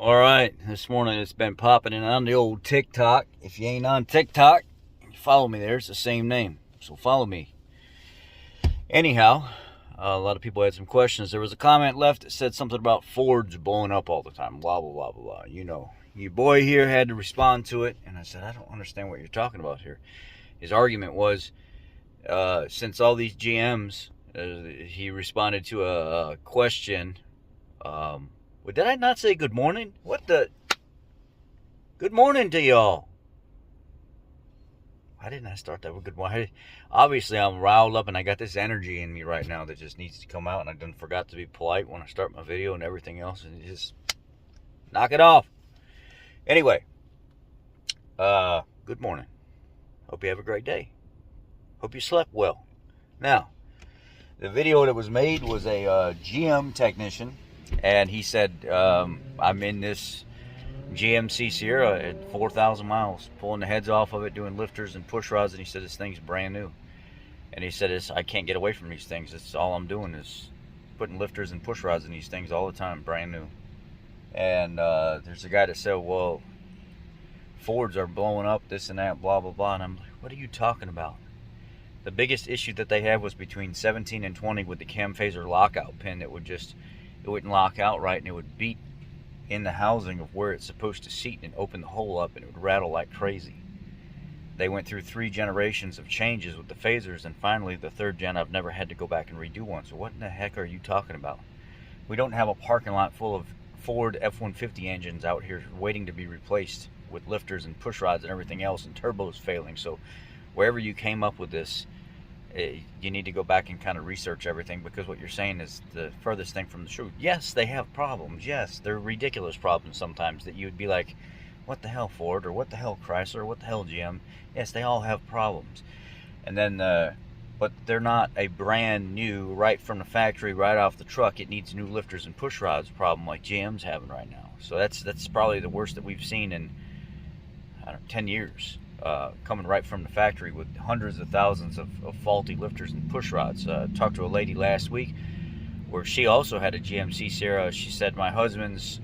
All right, this morning it's been popping in on the old TikTok. If you ain't on TikTok, you follow me there. It's the same name, so follow me. Anyhow, a lot of people had some questions. There was a comment left that said something about Fords blowing up all the time, blah, blah, blah, blah, blah. You know, your boy here had to respond to it, and I said, I don't understand what you're talking about here. His argument was, since all these GMs, he responded to a question. Well, did I not say good morning? What the? Good morning to y'all. Why didn't I start that with good morning? Obviously, I'm riled up and I got this energy in me right now that just needs to come out. And I done forgot to be polite when I start my video and everything else. And just knock it off. Anyway, good morning. Hope you have a great day. Hope you slept well. Now, the video that was made was a GM technician. And he said, I'm in this GMC Sierra at 4,000 miles, pulling the heads off of it, doing lifters and push rods. And he said, this thing's brand new. And he said, I can't get away from these things. It's all I'm doing is putting lifters and push rods in these things all the time, brand new. And there's a guy that said, well, Fords are blowing up, this and that, blah, blah, blah. And I'm like, what are you talking about? The biggest issue that they had was between 17 and 20 with the cam phaser lockout pin that would just... it wouldn't lock out right, and it would beat in the housing of where it's supposed to seat and open the hole up, and it would rattle like crazy. They went through 3 generations of changes with the phasers, and finally the 3rd gen I've never had to go back and redo one. So what in the heck are you talking about? We don't have a parking lot full of Ford F-150 engines out here waiting to be replaced with lifters and push rods and everything else, and turbos failing. So wherever you came up with this, you need to go back and kind of research everything, because what you're saying is the furthest thing from the truth. Yes, they have problems. Yes, they're ridiculous problems sometimes that you would be like, what the hell, Ford, or what the hell, Chrysler, what the hell, GM? Yes, they all have problems. And then, but they're not a brand new, right from the factory, right off the truck, it needs new lifters and push rods problem like GM's having right now. So that's probably the worst that we've seen in, I don't know, 10 years. Coming right from the factory with hundreds of thousands of faulty lifters and push rods. Talked to a lady last week where she also had a GMC Sierra. She said, my husband's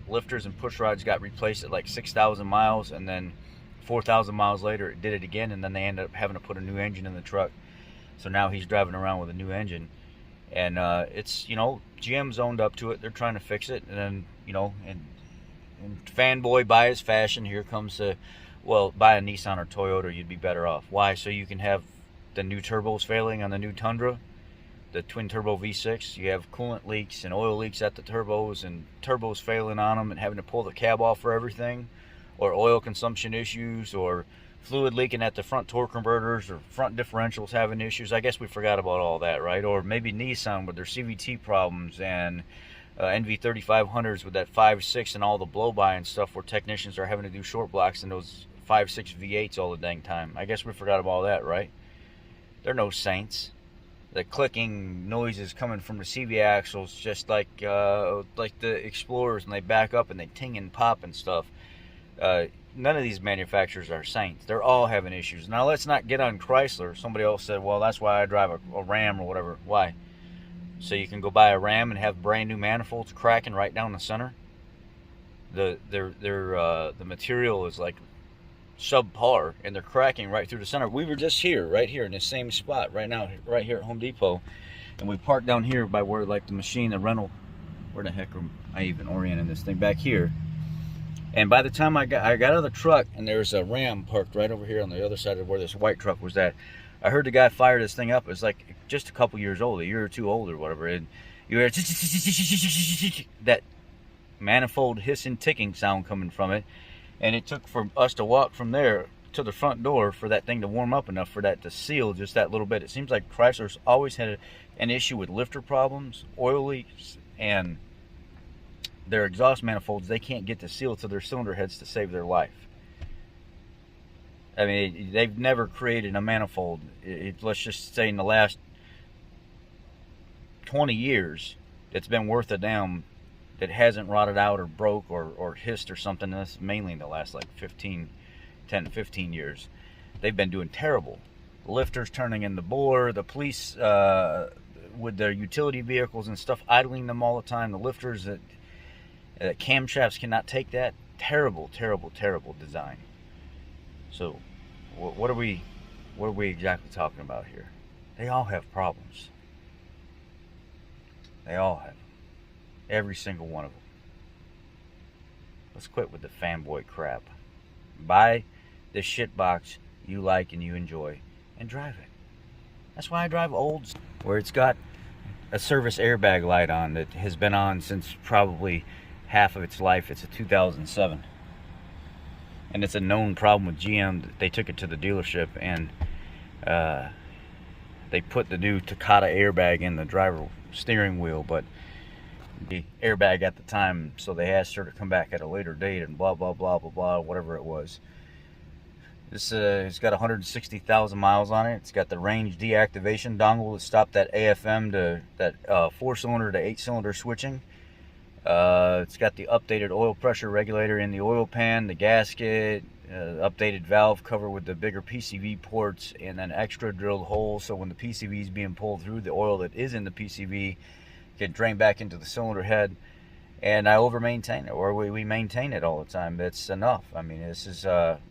lifters and push rods got replaced at like 6,000 miles, and then 4,000 miles later it did it again, and then they ended up having to put a new engine in the truck. So now he's driving around with a new engine, and it's, you know, GM's owned up to it. They're trying to fix it, and then, you know, and fanboy by his fashion, here comes the, well, buy a Nissan or Toyota, you'd be better off. Why? So you can have the new turbos failing on the new Tundra, the twin turbo V6. You have coolant leaks and oil leaks at the turbos, and turbos failing on them and having to pull the cab off for everything, or oil consumption issues, or fluid leaking at the front torque converters, or front differentials having issues. I guess we forgot about all that, right? Or maybe Nissan with their CVT problems, and NV3500s with that 5.6 and all the blow-by and stuff, where technicians are having to do short blocks in those 5.6 V8s all the dang time. I guess we forgot about all that, right? They're no saints. The clicking noises coming from the CV axles, just like the Explorers, and they back up and they ting and pop and stuff. None of these manufacturers are saints. They're all having issues. Now let's not get on Chrysler. Somebody else said, well, that's why I drive a Ram or whatever. Why? So you can go buy a Ram and have brand new manifolds cracking right down the center. The material is like subpar, and they're cracking right through the center. We were just here, right here in the same spot right now, right here at Home Depot, and we parked down here by where, like, the machine, the rental, where the heck am I even orienting this thing? Back here. And by the time I got out of the truck, and there's a Ram parked right over here on the other side of where this white truck was at, I heard the guy fire this thing up. It was like just a couple years old, a year or two old or whatever, and you hear that manifold hissing, ticking sound coming from it. And it took for us to walk from there to the front door for that thing to warm up enough for that to seal just that little bit. It seems like Chrysler's always had an issue with lifter problems, oil leaks, and their exhaust manifolds. They can't get to seal to their cylinder heads to save their life. I mean, they've never created a manifold. Let's just say in the last 20 years, it's been worth a damn that hasn't rotted out or broke or hissed or something. That's mainly in the last like 10 to 15 years. They've been doing terrible. The lifters turning in the bore, the police with their utility vehicles and stuff, idling them all the time, the lifters that Camshafts cannot take that. Terrible, terrible, terrible design. So, what are we exactly talking about here? They all have problems. They all have. Every single one of them. Let's quit with the fanboy crap. Buy the shit box you like and you enjoy and drive it. That's why I drive olds, where it's got a service airbag light on that has been on since probably half of its life. It's a 2007. And it's a known problem with GM. They took it to the dealership and they put the new Takata airbag in the driver steering wheel, but the airbag at the time, so they asked her to come back at a later date and blah blah blah blah blah, whatever it was. This it's got 160,000 miles on it. It's got the range deactivation dongle that stopped that AFM to that 4-cylinder to 8-cylinder switching. It's got the updated oil pressure regulator in the oil pan, the gasket, updated valve cover with the bigger PCV ports, and then extra drilled holes so when the PCV is being pulled through, the oil that is in the PCV can drain back into the cylinder head. And I over-maintain it, or we maintain it all the time. That's enough. I mean, this is,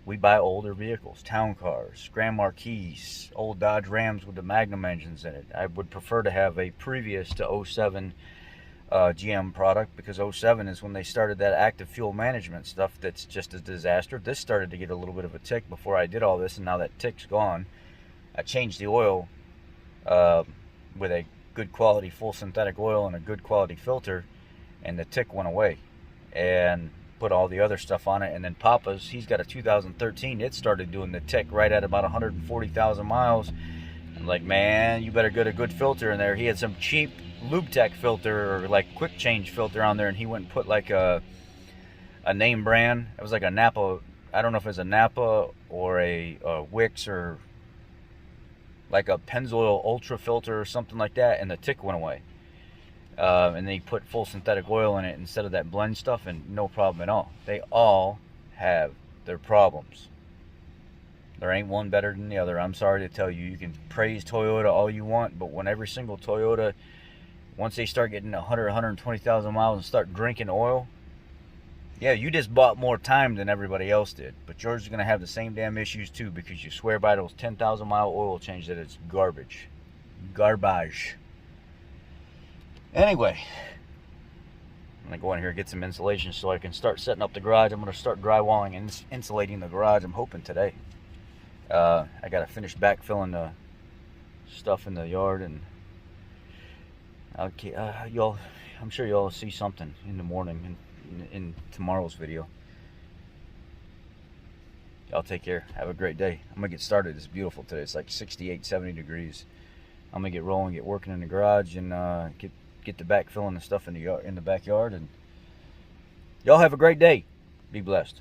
we buy older vehicles, town cars, Grand Marquis, old Dodge Rams with the Magnum engines in it. I would prefer to have a previous to 07 GM product, because 07 is when they started that active fuel management stuff that's just a disaster. This started to get a little bit of a tick before I did all this, and now that tick's gone. I changed the oil with a good quality full synthetic oil and a good quality filter, and the tick went away, and put all the other stuff on it. And then Papa's, he's got a 2013, it started doing the tick right at about 140,000 miles. I'm like, man, you better get a good filter in there. He had some cheap LubeTech filter, or like quick change filter on there, and he went and put like a name brand. It was like a Napa, I don't know if it was a Napa or a Wix, or like a Pennzoil Ultra filter or something like that, and the tick went away. And they put full synthetic oil in it instead of that blend stuff, and no problem at all. They all have their problems. There ain't one better than the other. I'm sorry to tell you. You can praise Toyota all you want, but when every single Toyota, once they start getting 100, 120,000 miles and start drinking oil, yeah, you just bought more time than everybody else did. But yours is going to have the same damn issues too, because you swear by those 10,000 mile oil change that it's garbage. Garbage. Anyway, I'm going to go in here and get some insulation so I can start setting up the garage. I'm going to start drywalling and insulating the garage, I'm hoping today. I got to finish backfilling the stuff in the yard, and I'm sure y'all see something in the morning in tomorrow's video. Y'all take care. Have a great day. I'm going to get started. It's beautiful today. It's like 68, 70 degrees. I'm going to get rolling, get working in the garage, and get the backfilling the stuff in the backyard. And y'all have a great day. Be blessed.